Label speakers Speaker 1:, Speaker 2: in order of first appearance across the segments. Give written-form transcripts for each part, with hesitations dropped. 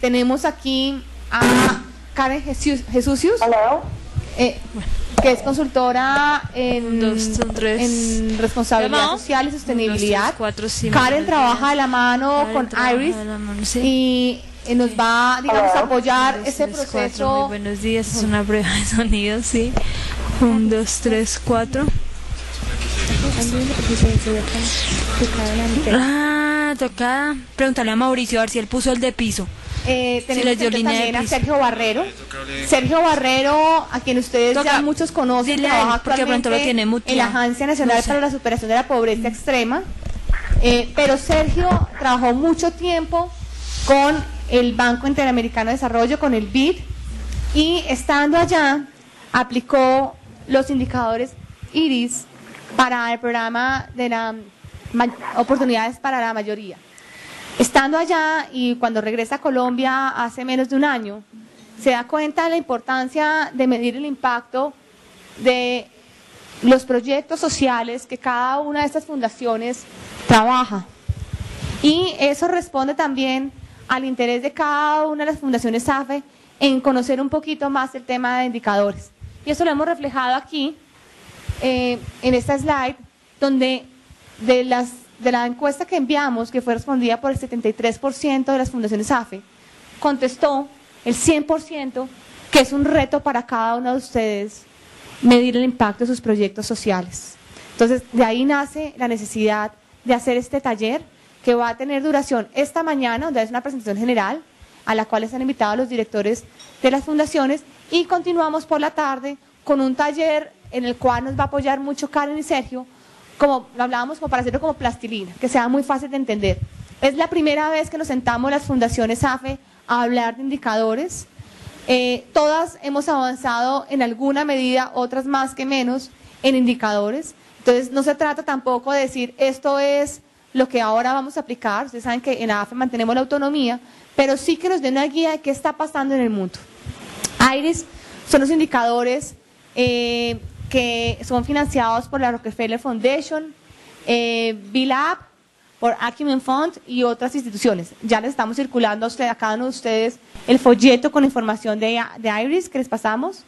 Speaker 1: Tenemos aquí a Karen Jesucius, que es consultora en responsabilidad social y sostenibilidad. Karen trabaja de la mano con Iris y nos va, digamos, a apoyar ese proceso.
Speaker 2: Muy buenos días, es una prueba de sonido, sí. 1, 2, 3, 4. Toca preguntarle a Mauricio a ver si él puso el de piso.
Speaker 1: Tenemos también a Sergio Barrero. Sergio Barrero, a quien ustedes ya muchos conocen, trabaja actualmente en la Agencia Nacional para la Superación de la Pobreza Extrema. Pero Sergio trabajó mucho tiempo con el Banco Interamericano de Desarrollo, con el BID, y estando allá aplicó los indicadores IRIS para el programa de la oportunidades para la mayoría. Estando allá y cuando regresa a Colombia hace menos de un año, se da cuenta de la importancia de medir el impacto de los proyectos sociales que cada una de estas fundaciones trabaja. Y eso responde también al interés de cada una de las fundaciones AFE en conocer un poquito más el tema de indicadores. Y eso lo hemos reflejado aquí, en esta slide, donde de la encuesta que enviamos, que fue respondida por el 73% de las fundaciones AFE, contestó el 100% que es un reto para cada uno de ustedes medir el impacto de sus proyectos sociales. Entonces, de ahí nace la necesidad de hacer este taller, que va a tener duración esta mañana, donde es una presentación general, a la cual están invitados los directores de las fundaciones, y continuamos por la tarde con un taller en el cual nos va a apoyar mucho Karen y Sergio, como lo hablábamos, como para hacerlo como plastilina, que sea muy fácil de entender. Es la primera vez que nos sentamos las fundaciones AFE a hablar de indicadores. Todas hemos avanzado en alguna medida, otras más que menos, en indicadores. Entonces no se trata tampoco de decir esto es lo que ahora vamos a aplicar. Ustedes saben que en AFE mantenemos la autonomía, pero sí que nos den una guía de qué está pasando en el mundo. IRIS son los indicadores que son financiados por la Rockefeller Foundation, BILAB, por Acumen Fund y otras instituciones. Ya les estamos circulando a cada uno de ustedes el folleto con información de IRIS que les pasamos.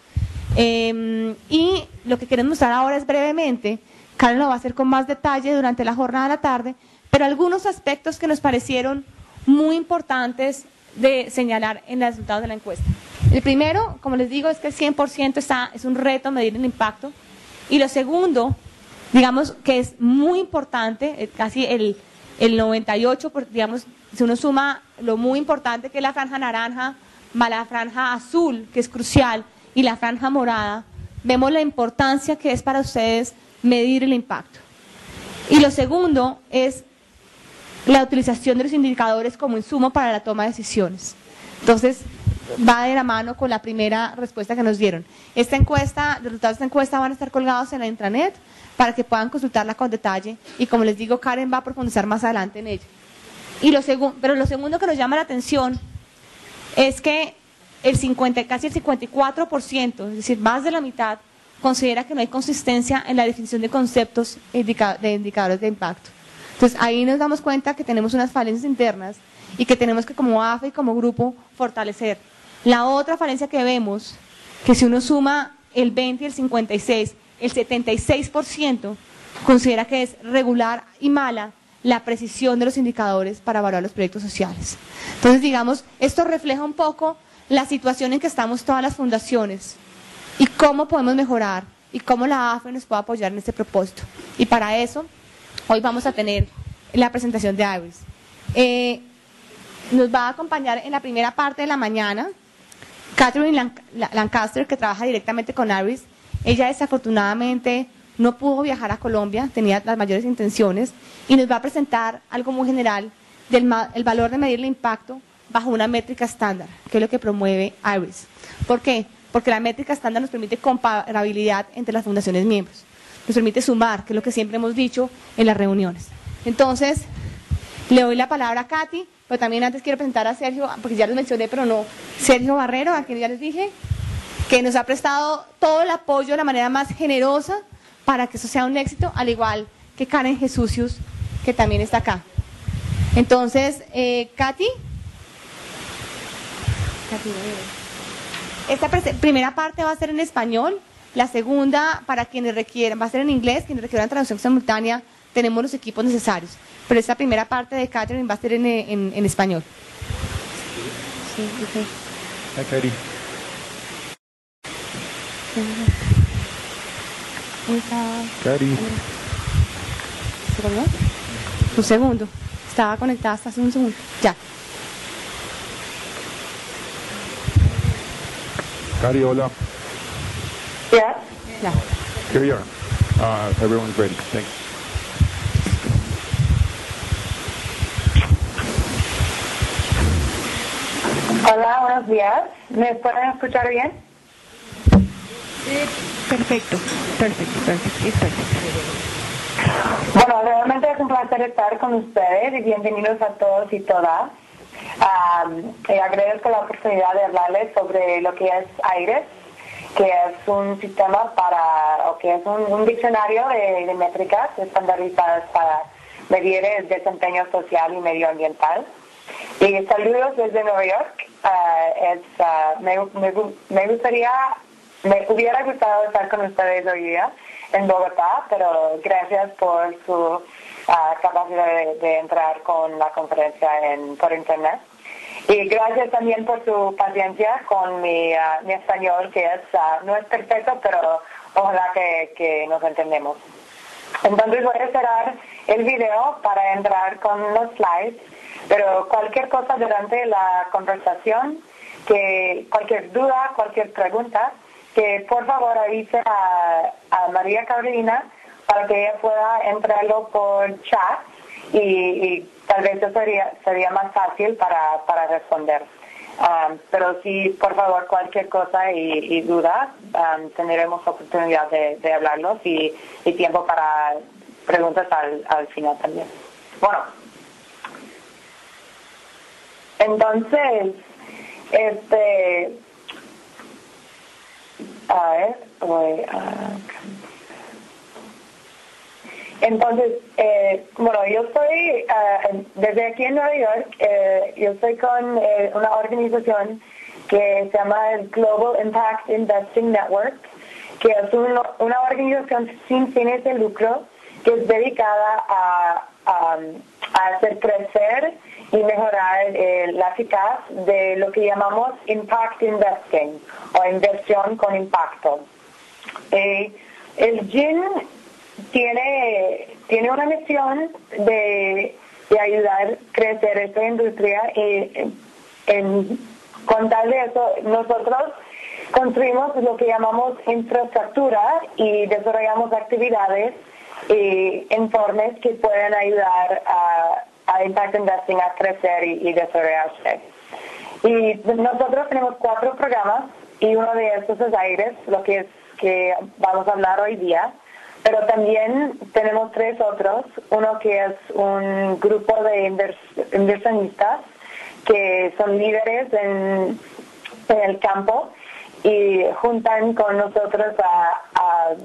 Speaker 1: Y lo que queremos mostrar ahora es brevemente, Karen lo va a hacer con más detalle durante la jornada de la tarde, pero algunos aspectos que nos parecieron muy importantes de señalar en los resultados de la encuesta. El primero, como les digo, es que el 100% es un reto medir el impacto. Y lo segundo, digamos que es muy importante, casi el 98%, digamos, si uno suma lo muy importante que es la franja naranja, más la franja azul, que es crucial, y la franja morada, vemos la importancia que es para ustedes medir el impacto. Y lo segundo es la utilización de los indicadores como insumo para la toma de decisiones. Entonces, va de la mano con la primera respuesta que nos dieron. Esta encuesta, los resultados de esta encuesta van a estar colgados en la intranet para que puedan consultarla con detalle, y como les digo, Karen va a profundizar más adelante en ello. Pero lo segundo que nos llama la atención es que casi el 54%, es decir, más de la mitad, considera que no hay consistencia en la definición de conceptos de indicadores de impacto. Entonces ahí nos damos cuenta que tenemos unas falencias internas y que tenemos que, como AFE y como grupo, fortalecer. La otra falencia que vemos, que si uno suma el 20 y el 56, el 76% considera que es regular y mala la precisión de los indicadores para evaluar los proyectos sociales. Entonces, digamos, esto refleja un poco la situación en que estamos todas las fundaciones y cómo podemos mejorar y cómo la AFE nos puede apoyar en este propósito. Y para eso, hoy vamos a tener la presentación de IRIS. Nos va a acompañar en la primera parte de la mañana Catherine Lancaster, que trabaja directamente con IRIS. Ella desafortunadamente no pudo viajar a Colombia, tenía las mayores intenciones, y nos va a presentar algo muy general del el valor de medir el impacto bajo una métrica estándar, que es lo que promueve IRIS. ¿Por qué? Porque la métrica estándar nos permite comparabilidad entre las fundaciones miembros, nos permite sumar, que es lo que siempre hemos dicho en las reuniones. Entonces, le doy la palabra a Katy, pero también antes quiero presentar a Sergio, porque ya los mencioné, pero no, Sergio Barrero, a quien ya les dije, que nos ha prestado todo el apoyo de la manera más generosa para que eso sea un éxito, al igual que Karen Jesucius, que también está acá. Entonces, Katy. Esta primera parte va a ser en español, la segunda, para quienes requieran, va a ser en inglés, quienes requieran traducción simultánea, tenemos los equipos necesarios. Pero esta primera parte de Catherine va a ser en español. Sí, okay.
Speaker 3: Hi, Katie. Katie.
Speaker 1: Un segundo. Estaba conectada hasta hace un segundo. Ya.
Speaker 3: Katie, hola.
Speaker 4: Yeah.
Speaker 1: Ya.
Speaker 3: Here we are. Everyone's ready. Thanks.
Speaker 4: Hola, buenos días. ¿Me pueden escuchar bien?
Speaker 1: Sí. Perfecto.
Speaker 4: Bueno, realmente es un placer estar con ustedes y bienvenidos a todos y todas. Agradezco la oportunidad de hablarles sobre lo que es AIRES, que es un sistema que es un diccionario de métricas estandarizadas para medir el desempeño social y medioambiental. Y saludos desde Nueva York. Me hubiera gustado estar con ustedes hoy día en Bogotá, pero gracias por su capacidad de entrar con la conferencia por internet. Y gracias también por su paciencia con mi español, que no es perfecto, pero ojalá que nos entendemos. Entonces voy a cerrar el video para entrar con los slides, pero cualquier cosa durante la conversación, cualquier duda, cualquier pregunta, que por favor avise a María Carolina para que ella pueda entrarlo por chat y tal vez eso sería más fácil para responder. Pero sí, por favor, cualquier cosa y duda, tendremos oportunidad de hablarlos y tiempo para preguntas al final también. Bueno, entonces, entonces, yo estoy desde aquí en Nueva York. Yo estoy con una organización que se llama el Global Impact Investing Network, que es una organización sin fines de lucro que es dedicada a hacer crecer y mejorar la eficaz de lo que llamamos Impact Investing o inversión con impacto. El GIN tiene una misión de ayudar a crecer esta industria y con tal de eso nosotros construimos lo que llamamos infraestructura y desarrollamos actividades y informes que pueden ayudar a Impact Investing a crecer y desarrollarse. Y nosotros tenemos 4 programas y uno de estos es AIRES, lo que vamos a hablar hoy día. Pero también tenemos 3 otros, uno que es un grupo de inversionistas que son líderes en el campo y juntan con nosotros a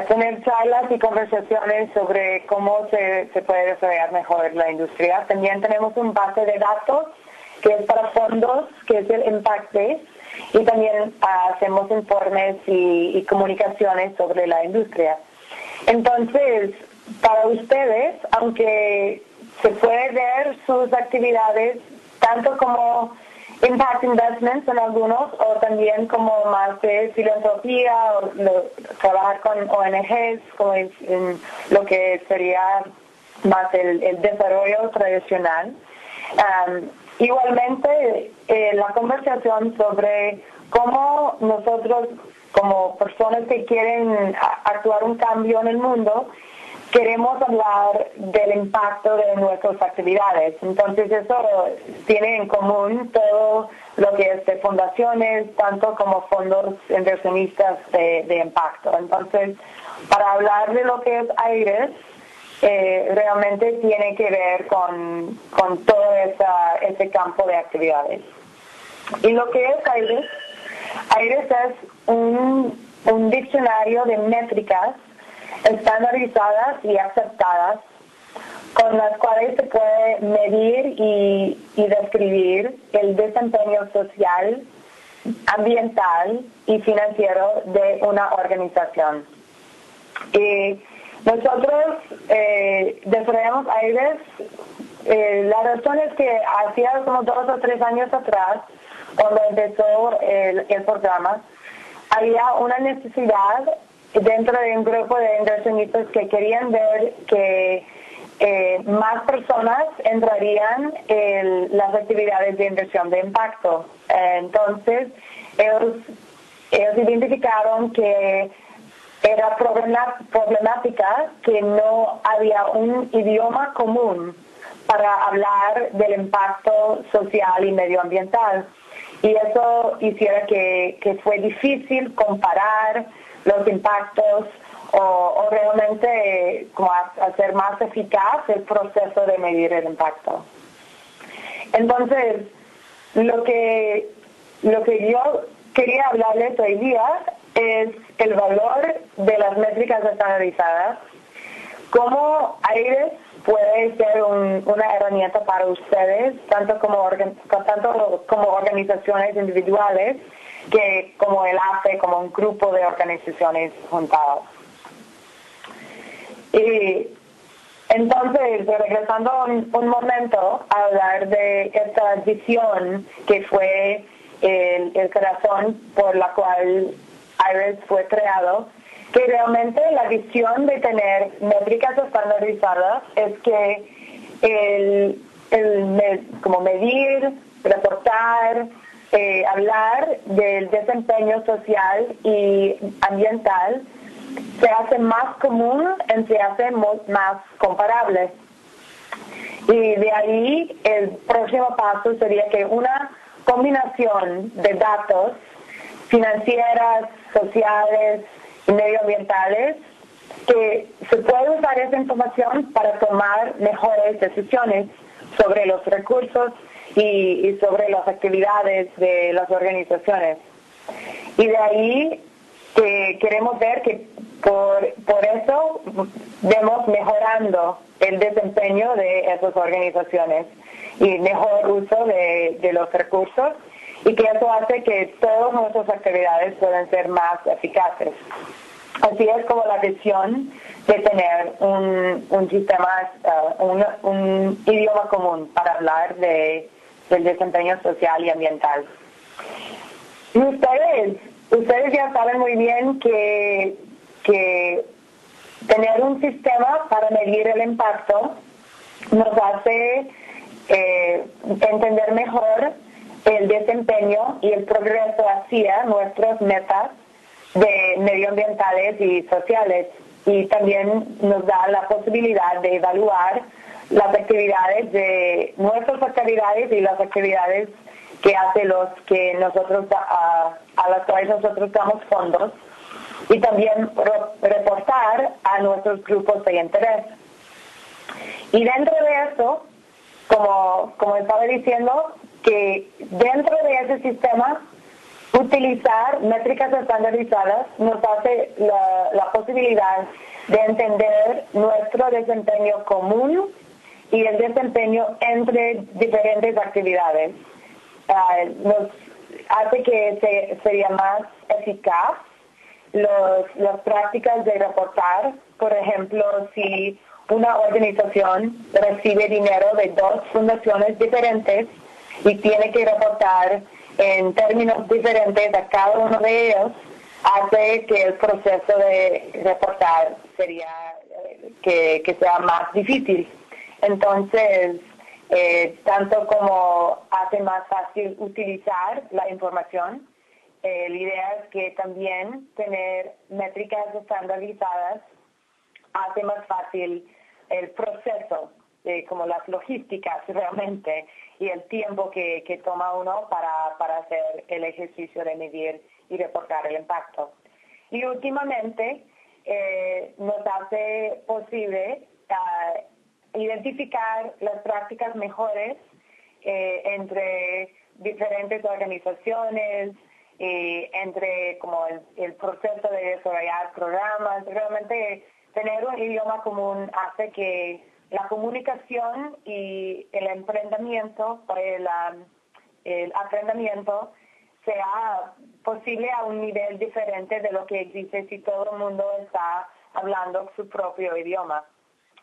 Speaker 4: tener charlas y conversaciones sobre cómo se puede desarrollar mejor la industria. También tenemos un base de datos que es para fondos, que es el Impact Base, y también hacemos informes y comunicaciones sobre la industria. Entonces, para ustedes, aunque se puede ver sus actividades tanto como Impact Investments en algunos, o también como más de filantropía, o trabajar con ONGs, como en lo que sería más el desarrollo tradicional. Igualmente, la conversación sobre cómo nosotros, como personas que quieren actuar un cambio en el mundo, queremos hablar del impacto de nuestras actividades. Entonces eso tiene en común todo lo que es de fundaciones, tanto como fondos inversionistas de impacto. Entonces, para hablar de lo que es AIRES, realmente tiene que ver con todo ese campo de actividades. Y lo que es AIRES es un diccionario de métricas estandarizadas y aceptadas con las cuales se puede medir y describir el desempeño social, ambiental y financiero de una organización. Y nosotros desarrollamos AIRES. La razón es que hacía como 2 o 3 años atrás, cuando empezó el programa, había una necesidad dentro de un grupo de inversionistas que querían ver que más personas entrarían en las actividades de inversión de impacto. Entonces, ellos identificaron que era problemática que no había un idioma común para hablar del impacto social y medioambiental. Y eso hiciera que fue difícil comparar los impactos o realmente como hacer más eficaz el proceso de medir el impacto. Entonces, lo que yo quería hablarles hoy día es el valor de las métricas estandarizadas, cómo AIRES puede ser una herramienta para ustedes, tanto como organizaciones individuales, que como el AFE, como un grupo de organizaciones juntadas. Y entonces, regresando un momento a hablar de esta visión que fue el corazón por la cual AIRES fue creado, que realmente la visión de tener métricas estandarizadas es que como medir, reportar, hablar del desempeño social y ambiental se hace más común y se hace más comparable. Y de ahí el próximo paso sería que una combinación de datos financieras, sociales y medioambientales, que se puede usar esa información para tomar mejores decisiones sobre los recursos y sobre las actividades de las organizaciones. Y de ahí que queremos ver que por eso vemos mejorando el desempeño de esas organizaciones y mejor uso de los recursos, y que eso hace que todas nuestras actividades puedan ser más eficaces. Así es como la visión de tener un sistema, un idioma común para hablar del desempeño social y ambiental. Y ustedes ya saben muy bien que tener un sistema para medir el impacto nos hace entender mejor el desempeño y el progreso hacia nuestras metas de medioambientales y sociales, y también nos da la posibilidad de evaluar las actividades de nuestras actividades y las actividades que hace los que nosotros a las cuales nosotros damos fondos, y también reportar a nuestros grupos de interés. Y dentro de eso, como estaba diciendo, que dentro de ese sistema utilizar métricas estandarizadas nos hace la posibilidad de entender nuestro desempeño común y el desempeño entre diferentes actividades. Nos hace que sería más eficaz las prácticas de reportar. Por ejemplo, si una organización recibe dinero de 2 fundaciones diferentes y tiene que reportar en términos diferentes a cada uno de ellos, hace que el proceso de reportar sería que sea más difícil. Entonces, tanto como hace más fácil utilizar la información, la idea es que también tener métricas estandarizadas hace más fácil el proceso, como las logísticas realmente, y el tiempo que toma uno para hacer el ejercicio de medir y reportar el impacto. Y últimamente nos hace posible identificar las prácticas mejores entre diferentes organizaciones, entre como el proceso de desarrollar programas. Realmente tener un idioma común hace que la comunicación y el emprendimiento, el aprendimiento sea posible a un nivel diferente de lo que existe si todo el mundo está hablando su propio idioma,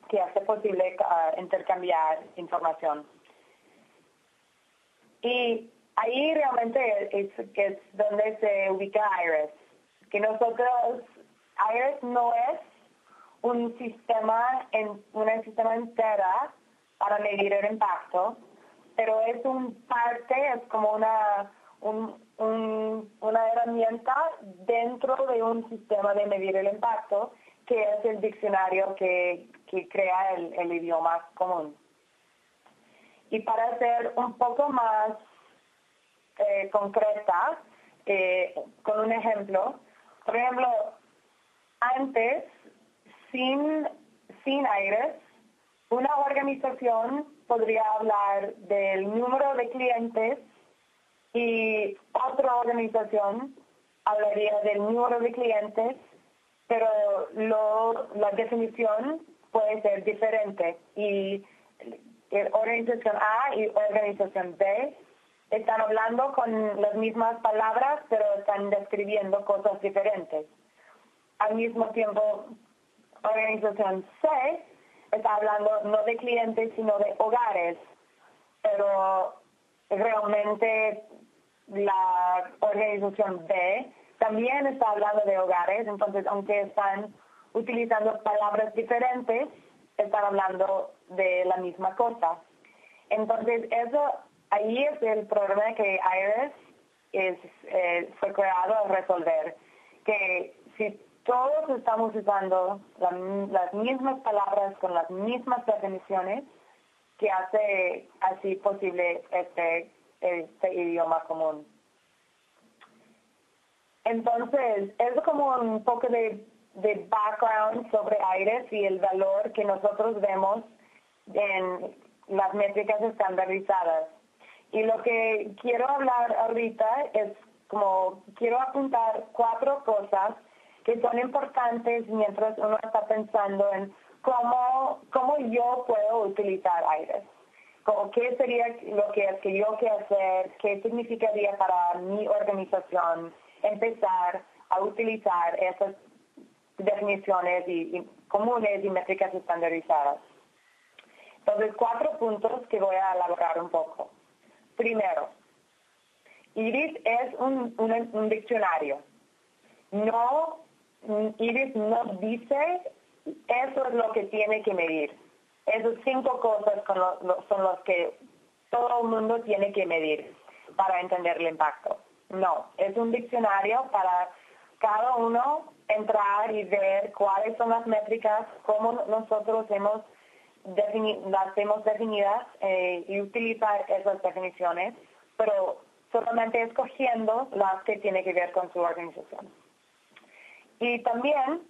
Speaker 4: que hace posible intercambiar información. Y ahí realmente es donde se ubica IRIS, que nosotros, IRIS no es un sistema entera para medir el impacto, pero es es como una herramienta dentro de un sistema de medir el impacto, que es el diccionario que crea el idioma común. Y para ser un poco más concreta, con un ejemplo, por ejemplo, antes, sin IRIS, una organización podría hablar del número de clientes y otra organización hablaría del número de clientes, pero la definición puede ser diferente. Y organización A y organización B están hablando con las mismas palabras, pero están describiendo cosas diferentes. Al mismo tiempo, organización C está hablando no de clientes, sino de hogares, pero realmente la organización B también está hablando de hogares, entonces aunque están utilizando palabras diferentes, están hablando de la misma cosa. Entonces ahí es el problema que IRIS fue creado a resolver, que si todos estamos usando las mismas palabras con las mismas definiciones, que hace así posible este idioma común. Entonces, es como un poco de background sobre IRIS y el valor que nosotros vemos en las métricas estandarizadas. Y lo que quiero hablar ahorita es quiero apuntar 4 cosas que son importantes mientras uno está pensando en cómo yo puedo utilizar IRIS. ¿Qué sería lo que yo quiero hacer? ¿Qué significaría para mi organización empezar a utilizar esas definiciones y comunes y métricas estandarizadas? Entonces, 4 puntos que voy a elaborar un poco. Primero, IRIS es un diccionario. IRIS no dice eso es lo que tiene que medir. Esas 5 cosas son los que todo el mundo tiene que medir para entender el impacto. No, es un diccionario para cada uno entrar y ver cuáles son las métricas, cómo nosotros las hemos definidas y utilizar esas definiciones, pero solamente escogiendo las que tienen que ver con su organización. Y también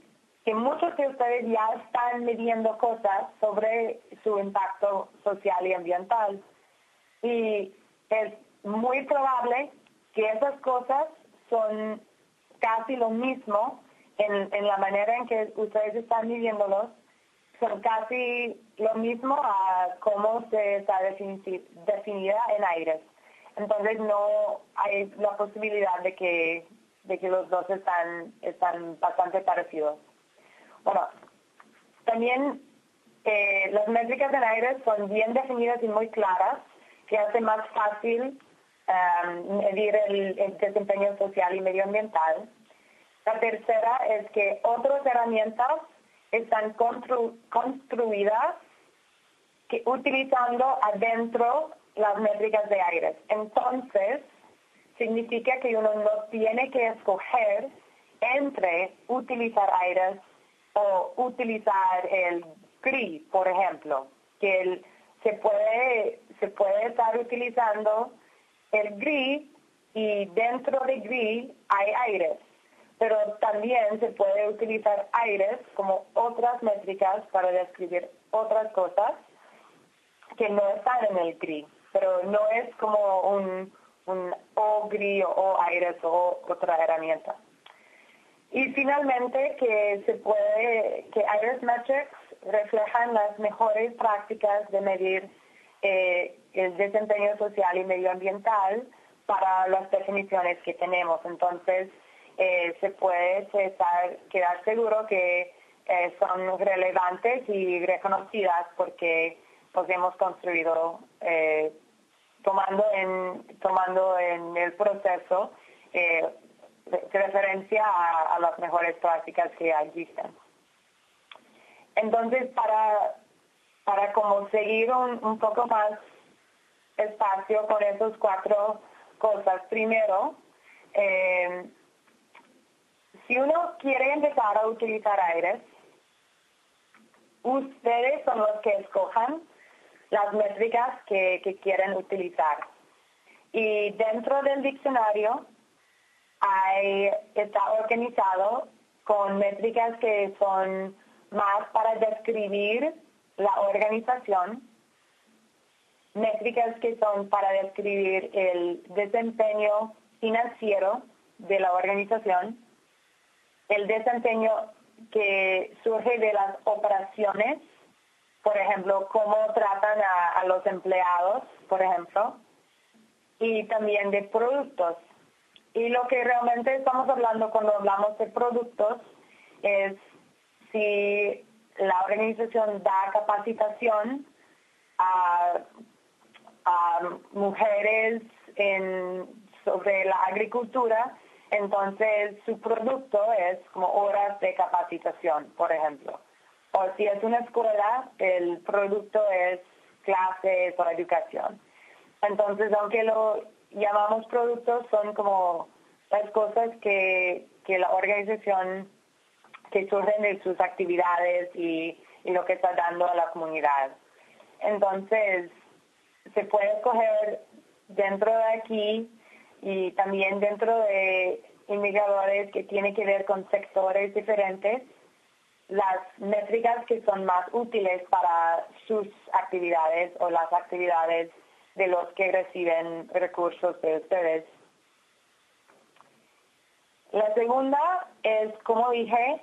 Speaker 4: que muchos de ustedes ya están midiendo cosas sobre su impacto social y ambiental. Y es muy probable que esas cosas son casi lo mismo en la manera en que ustedes están midiéndolos, son casi lo mismo a cómo se está definida en IRIS. Entonces no hay la posibilidad de que los dos están bastante parecidos. Bueno, también las métricas en IRIS son bien definidas y muy claras, que hace más fácil medir el desempeño social y medioambiental. La tercera es que otras herramientas están construidas utilizando adentro las métricas de IRIS. Entonces, significa que uno no tiene que escoger entre utilizar IRIS o utilizar el GRI, por ejemplo, que se puede estar utilizando el GRI y dentro de GRI hay IRIS, pero también se puede utilizar IRIS como otras métricas para describir otras cosas que no están en el GRI, pero no es como un o GRI o IRIS o otra herramienta. Y finalmente que Iris Metrics reflejan las mejores prácticas de medir el desempeño social y medioambiental para las definiciones que tenemos. Entonces, se puede quedar seguro que son relevantes y reconocidas porque pues hemos construido, tomando en el proceso referencia a las mejores prácticas que existen. Entonces, para como seguir un poco más espacio con esas 4 cosas. Primero, si uno quiere empezar a utilizar Iris, ustedes son los que escojan las métricas que quieren utilizar. Y dentro del diccionario está organizado con métricas que son más para describir la organización, métricas que son para describir el desempeño financiero de la organización, el desempeño que surge de las operaciones, por ejemplo, cómo tratan a los empleados, por ejemplo, y también de productos. Y lo que realmente estamos hablando cuando hablamos de productos es si la organización da capacitación a mujeres sobre la agricultura, entonces su producto es como horas de capacitación, por ejemplo. O si es una escuela, el producto es clases o educación. Entonces, aunque lo llamamos productos, son como las cosas que la organización, que surgen de sus actividades y lo que está dando a la comunidad. Entonces, se puede escoger dentro de aquí y también dentro de indicadores que tienen que ver con sectores diferentes, las métricas que son más útiles para sus actividades o las actividades de los que reciben recursos de ustedes. La segunda es, como dije,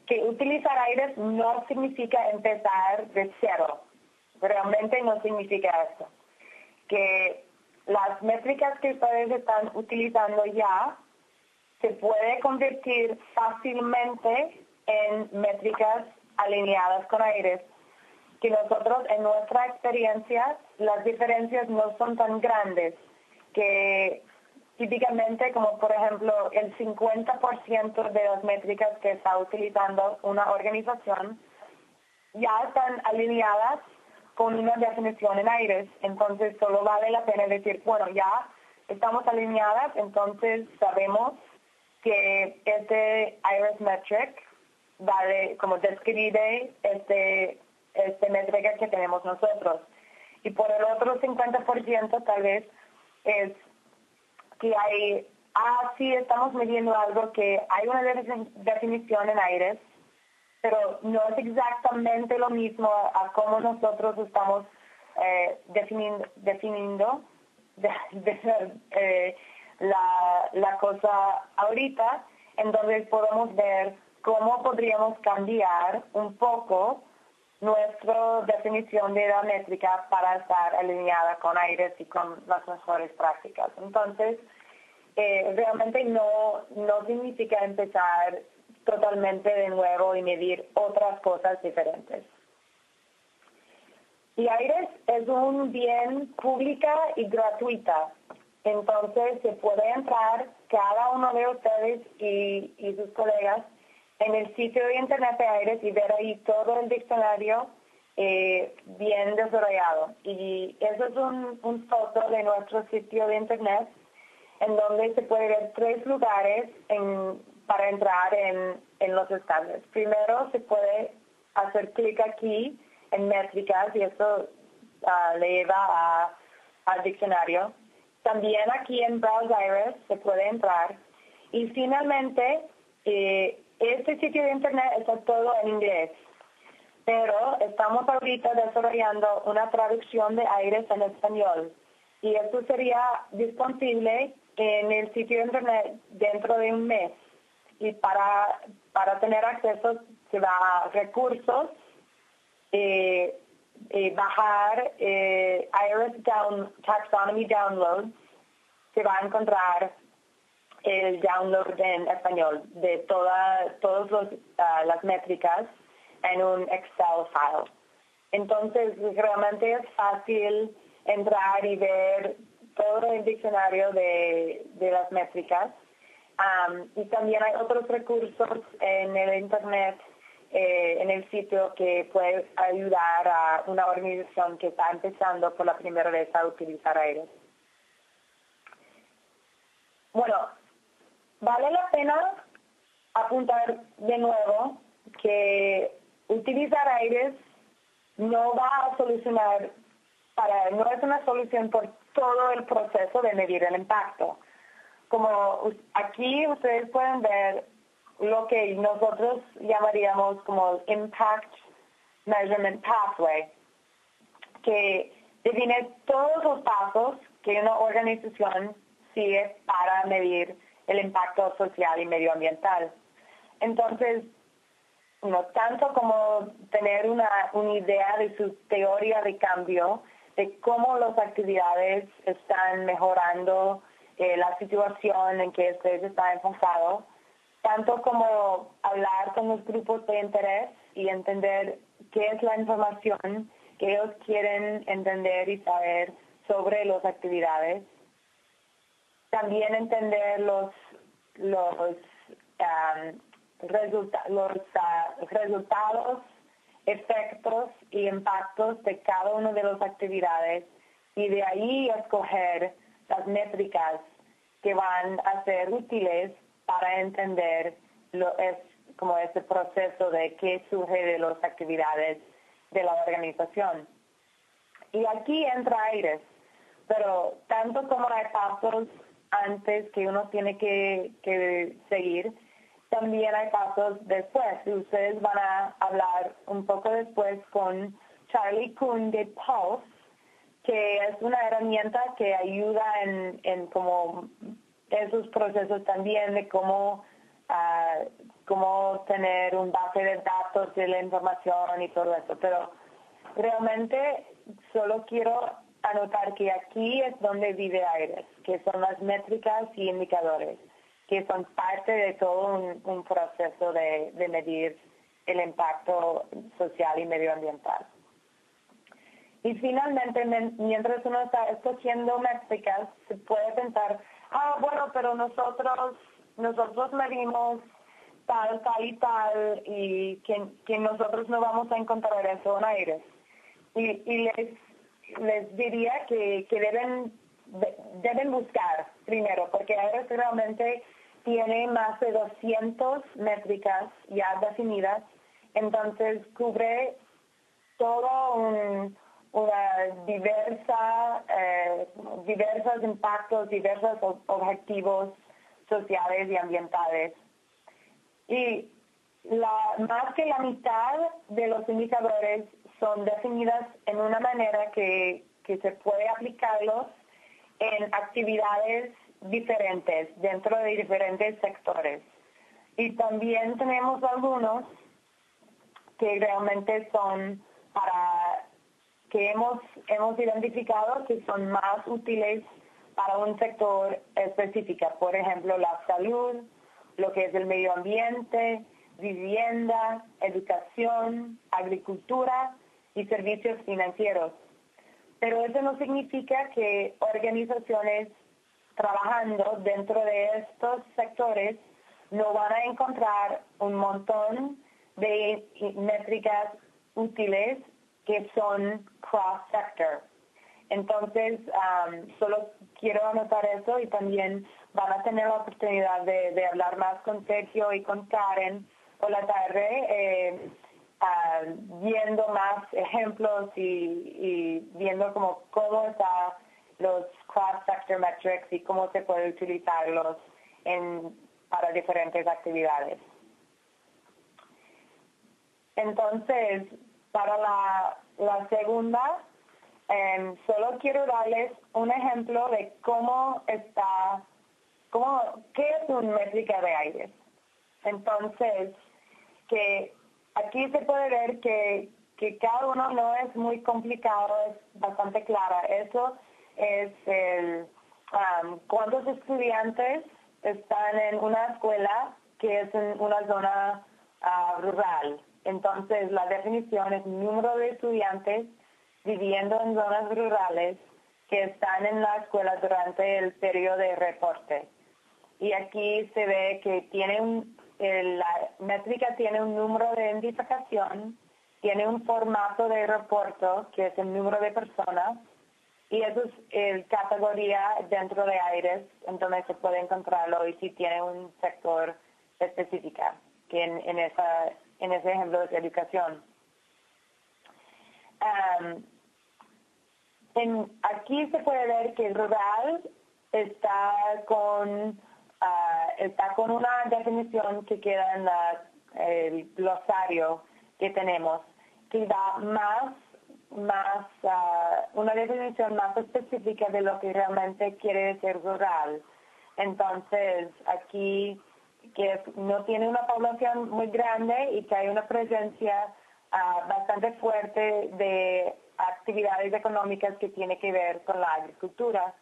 Speaker 4: que utilizar Iris no significa empezar de cero. Realmente no significa eso. Que las métricas que ustedes están utilizando ya se puede convertir fácilmente en métricas alineadas con Iris. Que nosotros, en nuestra experiencia, las diferencias no son tan grandes, que típicamente, como por ejemplo, el 50% de las métricas que está utilizando una organización ya están alineadas con una definición en Iris. Entonces, solo vale la pena decir, bueno, ya estamos alineadas, entonces sabemos que este Iris metric vale, como describe este métrica que tenemos nosotros. Y por el otro 50% tal vez es que sí estamos midiendo algo que hay una definición en Iris, pero no es exactamente lo mismo a cómo nosotros estamos definiendo la cosa ahorita. Entonces podemos ver cómo podríamos cambiar un poco nuestra definición de la métrica para estar alineada con Iris y con las mejores prácticas. Entonces, realmente no significa empezar totalmente de nuevo y medir otras cosas diferentes. Y Iris es un bien pública y gratuita. Entonces, se puede entrar cada uno de ustedes y sus colegas en el sitio de internet de Iris y ver ahí todo el diccionario bien desarrollado. Y eso es un foto de nuestro sitio de internet en donde se puede ver 3 lugares para entrar en los estándares. Primero se puede hacer clic aquí en métricas y eso le lleva al diccionario. También aquí en Browse Iris se puede entrar. Y finalmente, este sitio de internet está todo en inglés, pero estamos ahorita desarrollando una traducción de Iris en español y esto sería disponible en el sitio de internet dentro de un mes. y para tener acceso se va a recursos, bajar IRS Taxonomy Downloads, se va a encontrar el download en español de todas las métricas en un Excel file. Entonces, realmente es fácil entrar y ver todo el diccionario de las métricas. Y también hay otros recursos en el Internet, en el sitio, que puede ayudar a una organización que está empezando por la primera vez a utilizar AIRES. Bueno, vale la pena apuntar de nuevo que utilizar AIRES no va a solucionar, no es una solución por todo el proceso de medir el impacto. Como aquí ustedes pueden ver lo que nosotros llamaríamos como el Impact Measurement Pathway, que define todos los pasos que una organización sigue para medir el impacto social y medioambiental. Entonces, tanto como tener una idea de su teoría de cambio, de cómo las actividades están mejorando la situación en que ustedes están enfocados, tanto como hablar con los grupos de interés y entender qué es la información que ellos quieren entender y saber sobre las actividades. También entender los resultados, efectos y impactos de cada una de las actividades, y de ahí escoger las métricas que van a ser útiles para entender como ese proceso de qué surge de las actividades de la organización. Y aquí entra AIRES, pero tanto como hay pasos antes que uno tiene que seguir, también hay pasos después. Y ustedes van a hablar un poco después con Charlie Kuhn de Pulse, que es una herramienta que ayuda en como esos procesos también de cómo tener un base de datos de la información y todo eso. Pero realmente solo quiero anotar que aquí es donde vive AIRES, que son las métricas y indicadores, que son parte de todo un proceso de medir el impacto social y medioambiental. Y finalmente, mientras uno está escogiendo métricas, se puede pensar, bueno, pero nosotros medimos tal y tal, y que nosotros no vamos a encontrar eso en AIRES. Y les diría que deben buscar primero, porque AIRES realmente tiene más de 200 métricas ya definidas, entonces cubre todo diversos impactos, diversos objetivos sociales y ambientales. Y más que la mitad de los indicadores son definidas en una manera que se puede aplicarlos en actividades diferentes dentro de diferentes sectores. Y también tenemos algunos que realmente son que hemos identificado que son más útiles para un sector específico. Por ejemplo, la salud, lo que es el medio ambiente, vivienda, educación, agricultura y servicios financieros. Pero eso no significa que organizaciones trabajando dentro de estos sectores no van a encontrar un montón de métricas útiles que son cross-sector. Entonces, solo quiero anotar eso, y también van a tener la oportunidad de hablar más con Sergio y con Karen por la tarde, viendo más ejemplos y viendo cómo están los cross-sector metrics y cómo se puede utilizarlos para diferentes actividades. Entonces, para la segunda, solo quiero darles un ejemplo de qué es una métrica de AIRES. Entonces, que aquí se puede ver que cada uno no es muy complicado, es bastante clara. Eso es cuántos estudiantes están en una escuela que es en una zona rural. Entonces, la definición es número de estudiantes viviendo en zonas rurales que están en la escuela durante el periodo de reporte. Y aquí se ve que la métrica tiene un número de identificación, tiene un formato de reporte, que es el número de personas, y eso es la categoría dentro de AIRES, en donde se puede encontrarlo, y si tiene un sector específico, que en ese ejemplo es educación. Aquí se puede ver que el rural está con una definición que queda en el glosario que tenemos, que da una definición más específica de lo que realmente quiere decir rural. Entonces, aquí que no tiene una población muy grande y que hay una presencia bastante fuerte de actividades económicas que tiene que ver con la agricultura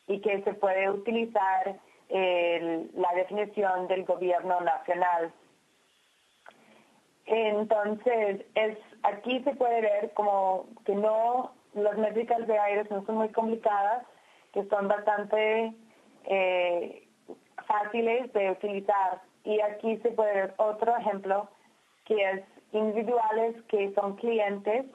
Speaker 4: y que se puede utilizar la definición del gobierno nacional. Entonces, aquí se puede ver como que las métricas de AIRES no son muy complicadas, que son bastante fáciles de utilizar. Y aquí se puede ver otro ejemplo, que es individuales que son clientes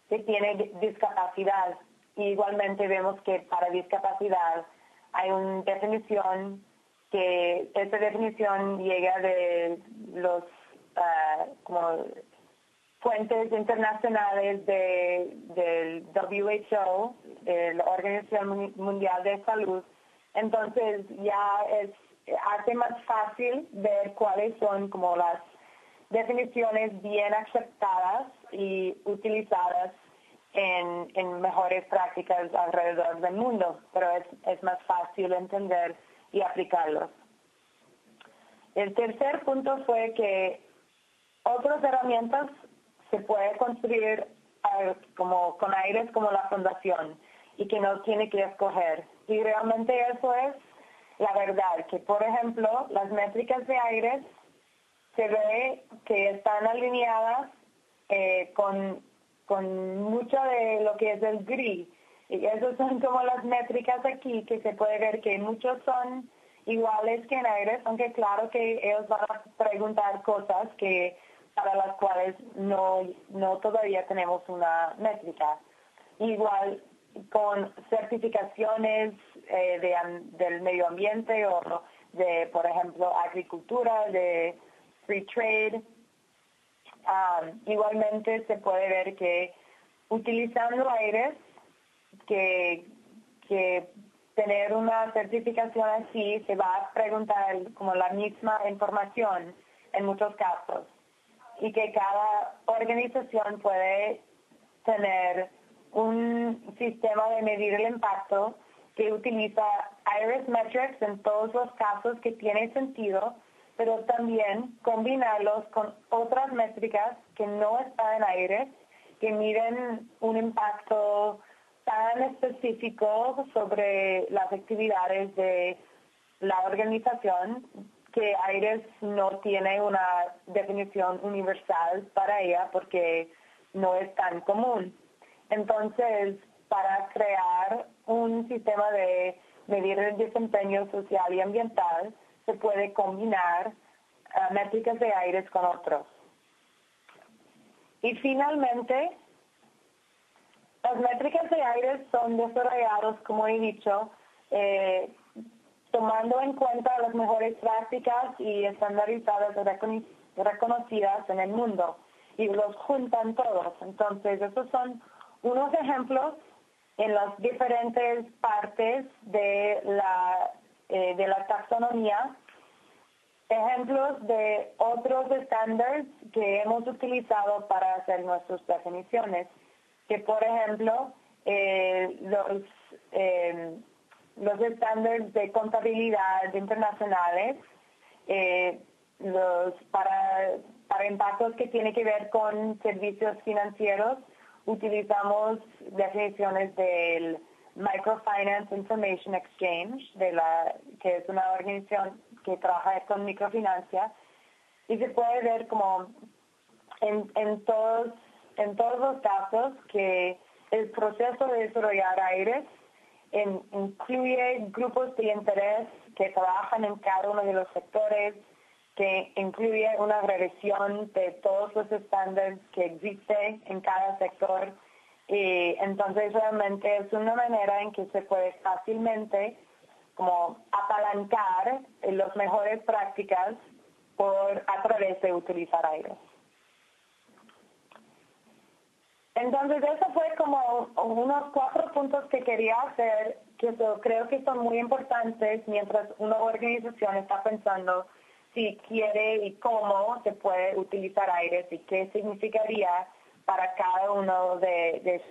Speaker 4: que tienen discapacidad. Y igualmente vemos que para discapacidad hay una definición, que esta definición llega de los como fuentes internacionales del WHO, de la Organización Mundial de Salud. Entonces ya hace más fácil ver cuáles son como las definiciones bien aceptadas y utilizadas en mejores prácticas alrededor del mundo, pero es más fácil entender y aplicarlos. El tercer punto fue que otras herramientas se puede construir como con AIRES como la fundación y que no tiene que escoger. Y realmente eso es la verdad, que por ejemplo las métricas de AIRES se ve que están alineadas con mucho de lo que es el GRI. Y esas son como las métricas aquí, que se puede ver que muchos son iguales que en AIRES, aunque claro que ellos van a preguntar cosas para las cuales no todavía tenemos una métrica. Igual con certificaciones del medio ambiente o de, por ejemplo, agricultura, de free trade. Igualmente se puede ver que utilizando AIRES, que tener una certificación así se va a preguntar como la misma información en muchos casos y que cada organización puede tener un sistema de medir el impacto que utiliza AIRES Metrics en todos los casos que tiene sentido, pero también combinarlos con otras métricas que no están en AIRES, que miden un impacto tan específico sobre las actividades de la organización que AIRES no tiene una definición universal para ella porque no es tan común. Entonces, para crear un sistema de medir el desempeño social y ambiental, se puede combinar métricas de AIRES con otros. Y finalmente, las métricas de AIRES son desarrolladas, como he dicho, tomando en cuenta las mejores prácticas y estandarizadas reconocidas en el mundo, y los juntan todos. Entonces, esos son unos ejemplos en las diferentes partes de la taxonomía, ejemplos de otros estándares que hemos utilizado para hacer nuestras definiciones, que por ejemplo los estándares de contabilidad internacionales para impactos que tienen que ver con servicios financieros, utilizamos definiciones del Microfinance Information Exchange, que es una organización que trabaja con microfinancia, y se puede ver como en todos los casos que el proceso de desarrollar AIRES incluye grupos de interés que trabajan en cada uno de los sectores, que incluye una revisión de todos los estándares que existen en cada sector. Y entonces realmente es una manera en que se puede fácilmente como apalancar las mejores prácticas a través de utilizar AIRES. Entonces eso fue como unos 4 puntos que quería hacer, que creo que son muy importantes mientras una organización está pensando si quiere y cómo se puede utilizar AIRES y qué significaría para cada uno de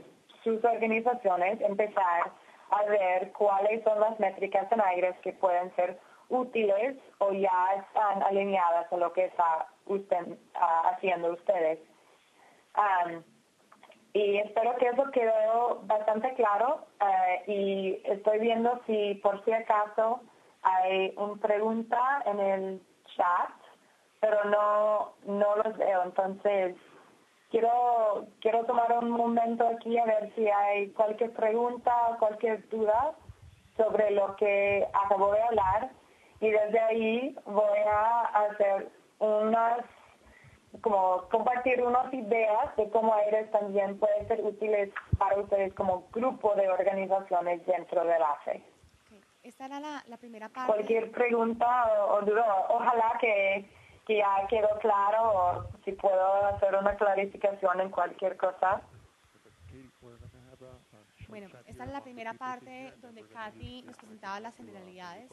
Speaker 4: sus organizaciones empezar a ver cuáles son las métricas en AIRES que pueden ser útiles o ya están alineadas a lo que está haciendo ustedes. Y espero que eso quedó bastante claro y estoy viendo si por si acaso hay una pregunta en el chat, pero no los veo. Entonces, quiero tomar un momento aquí a ver si hay cualquier pregunta o cualquier duda sobre lo que acabo de hablar. Y desde ahí voy a hacer compartir unas ideas de cómo AIRES también puede ser útiles para ustedes como grupo de organizaciones dentro del AFE.
Speaker 1: Esta era la primera parte.
Speaker 4: Cualquier pregunta o duda, ojalá que ya quedó claro o si puedo hacer una clarificación en cualquier cosa.
Speaker 1: Bueno, esta es la primera parte donde Katy nos presentaba las generalidades.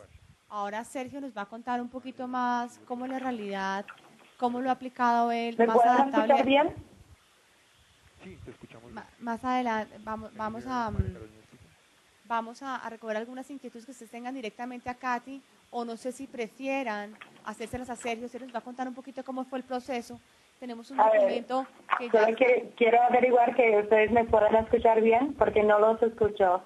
Speaker 1: Ahora Sergio nos va a contar un poquito más cómo es la realidad, cómo lo ha aplicado él.
Speaker 4: ¿Me pueden escuchar bien?
Speaker 3: Sí, te escuchamos bien.
Speaker 1: Más adelante vamos a recoger algunas inquietudes que ustedes tengan directamente a Katy, o no sé si prefieran hacérselas a Sergio. Sergio nos va a contar un poquito cómo fue el proceso. Tenemos un documento que ya...
Speaker 4: Quiero averiguar que ustedes me puedan escuchar bien, porque no los escucho.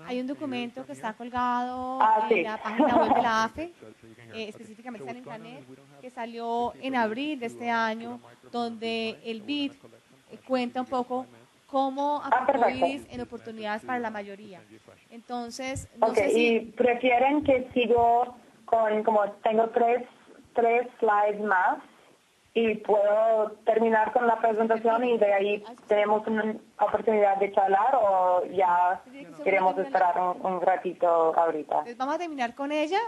Speaker 1: Hay un documento que está colgado en la página web de la AFE, específicamente está en Intranet, que salió en abril de este año, donde el BID cuenta un poco cómo aplicó IRIS en oportunidades para la mayoría. Entonces, no sé si...
Speaker 4: ¿Y prefieren que sigo como tengo tres slides más y puedo terminar con la presentación y de ahí tenemos una oportunidad de charlar, o ya queremos esperar un ratito ahorita?
Speaker 1: Entonces vamos a terminar con ella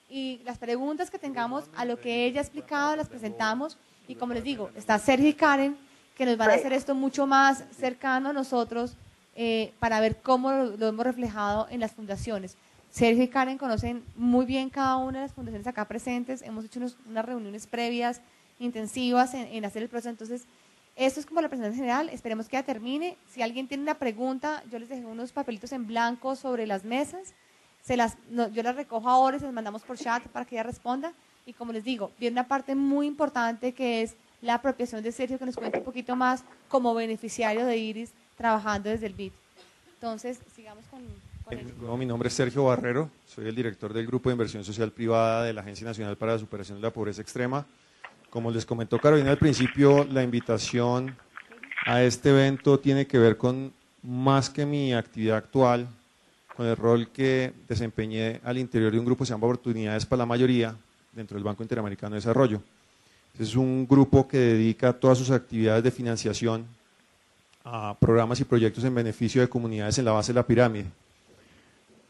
Speaker 1: y las preguntas que tengamos a lo que ella ha explicado las presentamos, y como les digo, está Sergio y Karen que nos van a hacer esto mucho más cercano a nosotros para ver cómo lo hemos reflejado en las fundaciones. Sergio y Karen conocen muy bien cada una de las fundaciones acá presentes, hemos hecho unas reuniones previas intensivas en hacer el proceso. Entonces, esto es como la presentación general, esperemos que ya termine. Si alguien tiene una pregunta, yo les dejé unos papelitos en blanco sobre las mesas, yo las recojo ahora y se las mandamos por chat para que ella responda. Y como les digo, viene una parte muy importante que es la apropiación de Sergio, que nos cuente un poquito más como beneficiario de IRIS trabajando desde el BID. Entonces, sigamos con él.
Speaker 5: Mi nombre es Sergio Barrero, soy el director del Grupo de Inversión Social Privada de la Agencia Nacional para la Superación de la Pobreza Extrema. Como les comentó Carolina al principio, la invitación a este evento tiene que ver con más que mi actividad actual, con el rol que desempeñé al interior de un grupo que se llama Oportunidades para la Mayoría, dentro del Banco Interamericano de Desarrollo. Es un grupo que dedica todas sus actividades de financiación a programas y proyectos en beneficio de comunidades en la base de la pirámide.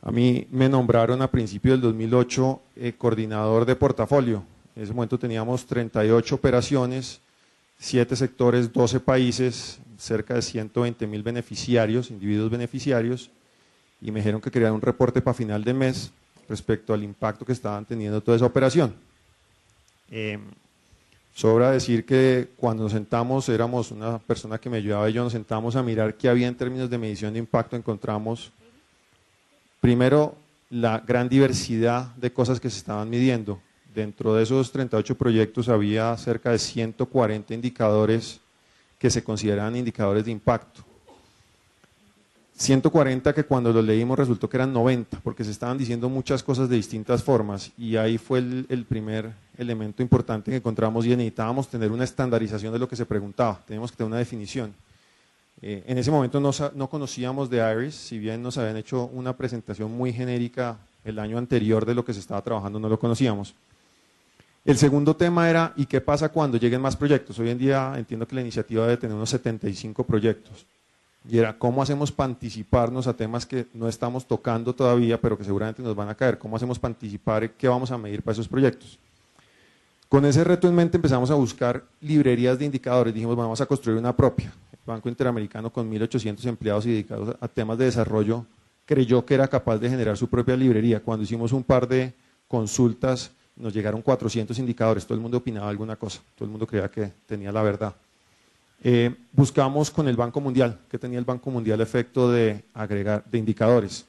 Speaker 5: A mí me nombraron a principios del 2008 coordinador de portafolio. En ese momento teníamos 38 operaciones, 7 sectores, 12 países, cerca de 120.000 beneficiarios, individuos beneficiarios, y me dijeron que querían un reporte para final de mes respecto al impacto que estaban teniendo toda esa operación. Sobra decir que cuando nos sentamos, éramos una persona que me ayudaba y yo, nos sentamos a mirar qué había en términos de medición de impacto. Encontramos primero la gran diversidad de cosas que se estaban midiendo. Dentro de esos 38 proyectos había cerca de 140 indicadores que se consideraban indicadores de impacto. 140 que cuando los leímos resultó que eran 90, porque se estaban diciendo muchas cosas de distintas formas, y ahí fue el primer elemento importante que encontramos, y necesitábamos tener una estandarización de lo que se preguntaba, teníamos que tener una definición. En ese momento no conocíamos de IRIS, si bien nos habían hecho una presentación muy genérica el año anterior de lo que se estaba trabajando, no lo conocíamos. El segundo tema era, ¿y qué pasa cuando lleguen más proyectos? Hoy en día entiendo que la iniciativa debe tener unos 75 proyectos. Y era, ¿cómo hacemos para anticiparnos a temas que no estamos tocando todavía, pero que seguramente nos van a caer? ¿Cómo hacemos para anticipar qué vamos a medir para esos proyectos? Con ese reto en mente empezamos a buscar librerías de indicadores. Dijimos, bueno, vamos a construir una propia. El Banco Interamericano, con 1.800 empleados y dedicados a temas de desarrollo, creyó que era capaz de generar su propia librería. Cuando hicimos un par de consultas, nos llegaron 400 indicadores. Todo el mundo opinaba alguna cosa. Todo el mundo creía que tenía la verdad. Buscamos con el Banco Mundial, que tenía el Banco Mundial efecto de agregar de indicadores.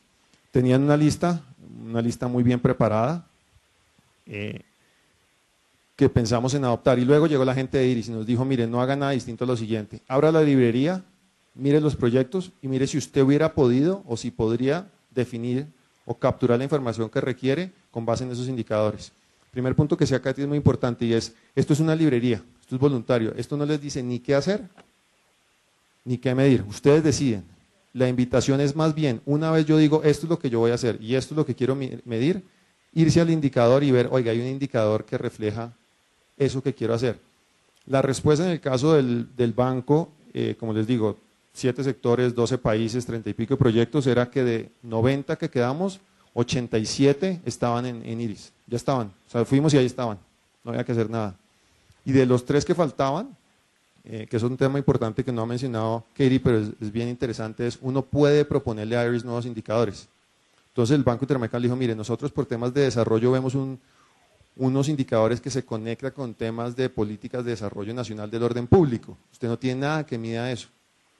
Speaker 5: Tenían una lista muy bien preparada, que pensamos en adoptar, y luego llegó la gente de IRIS y nos dijo, mire, no haga nada distinto a lo siguiente, abra la librería, mire los proyectos y mire si usted hubiera podido o si podría definir o capturar la información que requiere con base en esos indicadores. Primer punto que sea acá es muy importante, y es, esto es una librería. Esto es voluntario, esto no les dice ni qué hacer, ni qué medir, ustedes deciden. La invitación es más bien, una vez yo digo, esto es lo que yo voy a hacer y esto es lo que quiero medir, irse al indicador y ver, oiga, hay un indicador que refleja eso que quiero hacer. La respuesta en el caso del banco, como les digo, 7 sectores, 12 países, 30 y pico proyectos, era que de 90 que quedamos, 87 estaban en IRIS, ya estaban, o sea, fuimos y ahí estaban, no había que hacer nada. Y de los 3 que faltaban, que es un tema importante que no ha mencionado Katie, pero es bien interesante, es uno puede proponerle a IRIS nuevos indicadores. Entonces el Banco Interamericano dijo, mire, nosotros por temas de desarrollo vemos unos indicadores que se conectan con temas de políticas de desarrollo nacional del orden público. Usted no tiene nada que mida eso.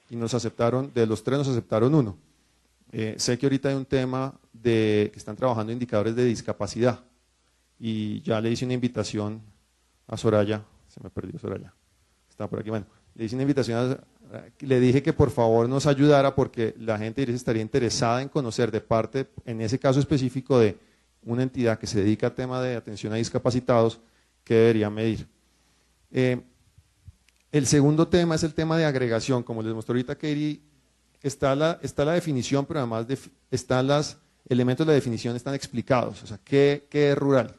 Speaker 5: Y nos aceptaron, de los 3 nos aceptaron uno. Sé que ahorita hay un tema que están trabajando indicadores de discapacidad, y ya le hice una invitación a Soraya, se me perdió Soraya, está por aquí, bueno, le hice una invitación, le dije que por favor nos ayudara porque la gente estaría interesada en conocer de parte, en ese caso específico, de una entidad que se dedica a tema de atención a discapacitados, qué debería medir. El segundo tema es el tema de agregación, como les mostró ahorita Katie, está la definición, pero además están los elementos de la definición están explicados, o sea, ¿qué es rural?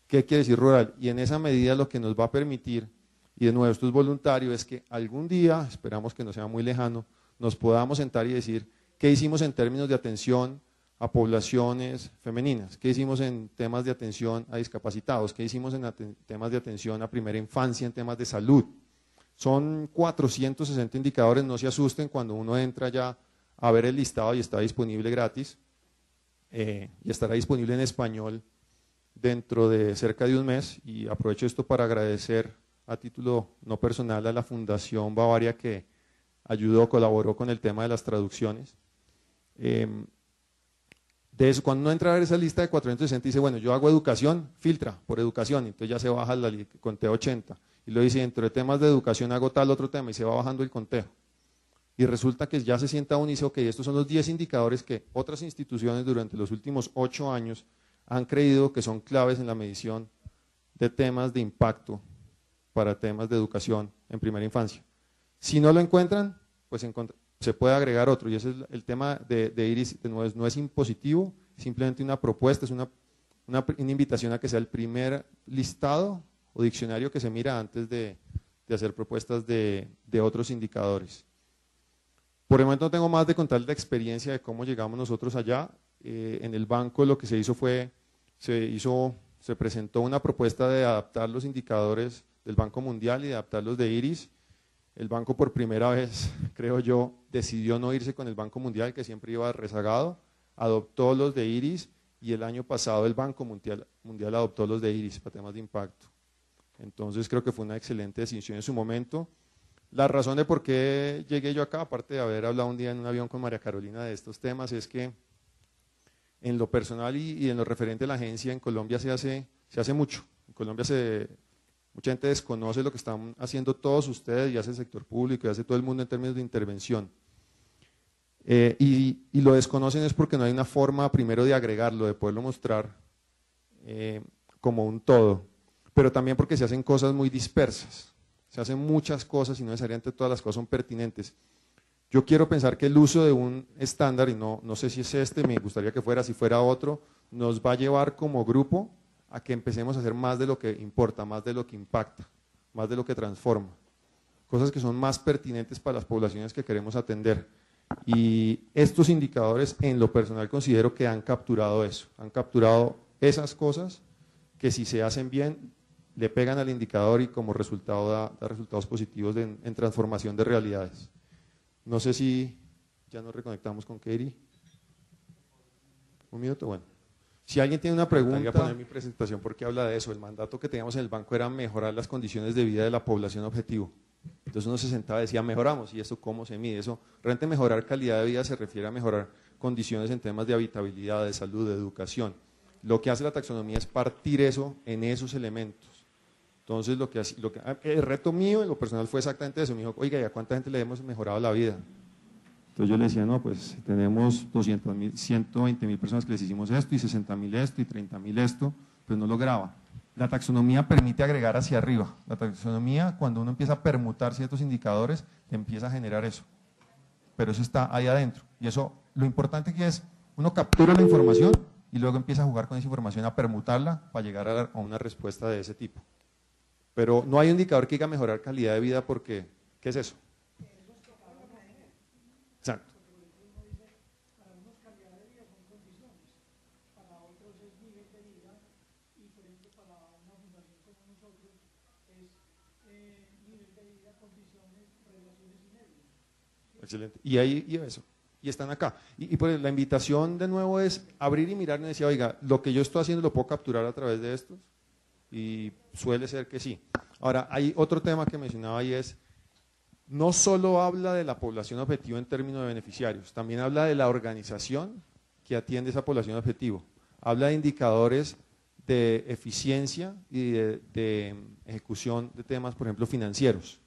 Speaker 5: ¿Qué quiere decir rural? Y en esa medida lo que nos va a permitir, y de nuevo esto es voluntario, es que algún día, esperamos que no sea muy lejano, nos podamos sentar y decir qué hicimos en términos de atención a poblaciones femeninas, qué hicimos en temas de atención a discapacitados, qué hicimos en temas de atención a primera infancia, en temas de salud. Son 460 indicadores, no se asusten cuando uno entra ya a ver el listado y está disponible gratis, y estará disponible en español dentro de cerca de un mes, y aprovecho esto para agradecer a título no personal a la Fundación Bavaria que colaboró con el tema de las traducciones. De eso, cuando uno entra a ver esa lista de 460 dice, bueno, yo hago educación, filtra por educación, entonces ya se baja el conteo 80, y luego dice, dentro de temas de educación hago tal otro tema, y se va bajando el conteo. Y resulta que ya se sienta uno y dice, ok, estos son los 10 indicadores que otras instituciones durante los últimos 8 años han creído que son claves en la medición de temas de impacto para temas de educación en primera infancia. Si no lo encuentran, pues se puede agregar otro, y ese es el tema de IRIS, no es impositivo, es simplemente una propuesta, es una invitación a que sea el primer listado o diccionario que se mira antes de hacer propuestas de otros indicadores. Por el momento no tengo más de contar la experiencia de cómo llegamos nosotros allá. En el banco lo que se hizo fue, se presentó una propuesta de adaptar los indicadores del Banco Mundial y de adaptarlos de IRIS. El banco por primera vez, creo yo, decidió no irse con el Banco Mundial, que siempre iba rezagado, adoptó los de IRIS, y el año pasado el Banco Mundial adoptó los de IRIS para temas de impacto. Entonces creo que fue una excelente decisión en su momento. La razón de por qué llegué yo acá, aparte de haber hablado un día en un avión con María Carolina de estos temas, es que En lo personal y en lo referente a la agencia, en Colombia se hace mucho. En Colombia mucha gente desconoce lo que están haciendo todos ustedes, y hace el sector público, y hace todo el mundo en términos de intervención. Y lo desconocen es porque no hay una forma primero de agregarlo, de poderlo mostrar como un todo, pero también porque se hacen cosas muy dispersas, se hacen muchas cosas y no necesariamente todas las cosas son pertinentes. Yo quiero pensar que el uso de un estándar, y no sé si es este, me gustaría que fuera, si fuera otro, nos va a llevar como grupo a que empecemos a hacer más de lo que importa, más de lo que impacta, más de lo que transforma, cosas que son más pertinentes para las poblaciones que queremos atender. Y estos indicadores, en lo personal, considero que han capturado eso, han capturado esas cosas que, si se hacen bien, le pegan al indicador y como resultado da resultados positivos en transformación de realidades. No sé si ya nos reconectamos con Katie. Un minuto, bueno. Si alguien tiene una pregunta, voy a poner mi presentación porque habla de eso. El mandato que teníamos en el banco era mejorar las condiciones de vida de la población objetivo. Entonces uno se sentaba y decía, mejoramos, ¿y eso cómo se mide? Eso, realmente mejorar calidad de vida se refiere a mejorar condiciones en temas de habitabilidad, de salud, de educación. Lo que hace la taxonomía es partir eso en esos elementos. Entonces el reto mío en lo personal fue exactamente eso. Me dijo, oiga, ¿y a cuánta gente le hemos mejorado la vida? Entonces yo le decía, no, pues tenemos 120.000 personas que les hicimos esto, y 60.000 esto, y 30.000 esto, pues no lograba. La taxonomía permite agregar hacia arriba. La taxonomía, cuando uno empieza a permutar ciertos indicadores, te empieza a generar eso. Pero eso está ahí adentro. Y eso, lo importante que es, uno captura la información y luego empieza a jugar con esa información, a permutarla para llegar a una respuesta de ese tipo. Pero no hay un indicador que diga mejorar calidad de vida porque, ¿qué es eso? Exacto. Excelente. Y eso. Y están acá. Y pues la invitación de nuevo es abrir y mirar y decir, oiga, lo que yo estoy haciendo lo puedo capturar a través de estos, y suele ser que sí. Ahora, hay otro tema que mencionaba, y es, no solo habla de la población objetivo en términos de beneficiarios, también habla de la organización que atiende esa población objetivo. Habla de indicadores de eficiencia y de ejecución de temas, por ejemplo, financieros.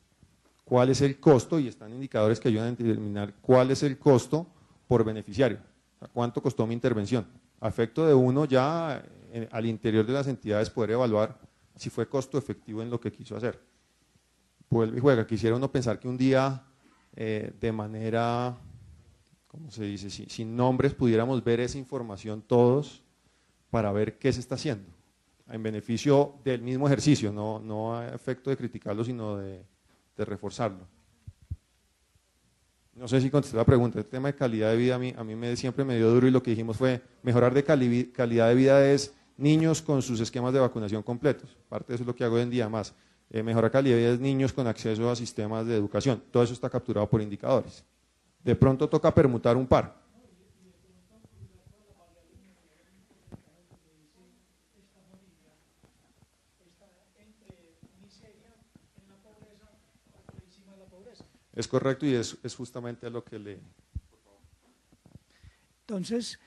Speaker 5: ¿Cuál es el costo? Y están indicadores que ayudan a determinar cuál es el costo por beneficiario. O sea, ¿cuánto costó mi intervención? A efecto de uno ya al interior de las entidades poder evaluar si fue costo efectivo en lo que quiso hacer. Vuelve y juega. Quisiera uno pensar que un día de manera, ¿cómo se dice? Sin nombres pudiéramos ver esa información todos para ver qué se está haciendo en beneficio del mismo ejercicio, no a efecto de criticarlo, sino de reforzarlo. No sé si contesté la pregunta. El tema de calidad de vida a mí siempre me dio duro, y lo que dijimos fue mejorar de calidad de vida es niños con sus esquemas de vacunación completos. Parte de eso es lo que hago hoy en día más. Mejorar calidad de vida es niños con acceso a sistemas de educación. Todo eso está capturado por indicadores. De pronto toca permutar un par. Es correcto, y es justamente a lo que le...
Speaker 6: Entonces,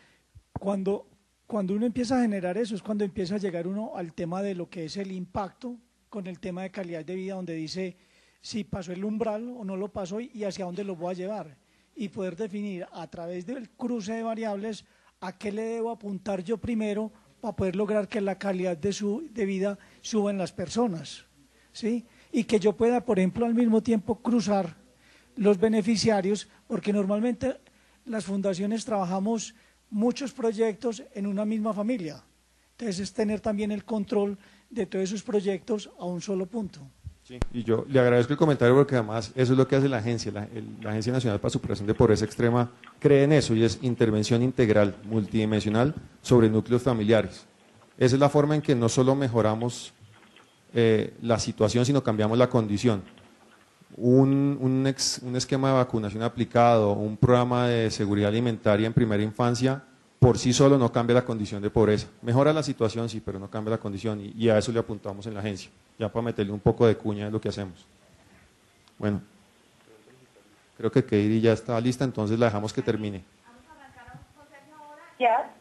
Speaker 6: cuando uno empieza a generar eso, es cuando empieza a llegar uno al tema de lo que es el impacto con el tema de calidad de vida, donde dice si pasó el umbral o no lo pasó y hacia dónde lo voy a llevar, y poder definir a través del cruce de variables a qué le debo apuntar yo primero para poder lograr que la calidad de vida suba en las personas, ¿sí? Y que yo pueda, por ejemplo, al mismo tiempo cruzar los beneficiarios, porque normalmente las fundaciones trabajamos muchos proyectos en una misma familia. Entonces es tener también el control de todos esos proyectos a un solo punto.
Speaker 5: Sí, y yo le agradezco el comentario, porque además eso es lo que hace la agencia. La Agencia Nacional para Superación de Pobreza Extrema cree en eso, y es intervención integral, multidimensional sobre núcleos familiares. Esa es la forma en que no solo mejoramos la situación, sino cambiamos la condición. Un esquema de vacunación aplicado, un programa de seguridad alimentaria en primera infancia, por sí solo no cambia la condición de pobreza. Mejora la situación, sí, pero no cambia la condición, y a eso le apuntamos en la agencia, ya para meterle un poco de cuña en lo que hacemos. Bueno, creo que Katie ya está lista, entonces la dejamos que termine.
Speaker 4: Ya.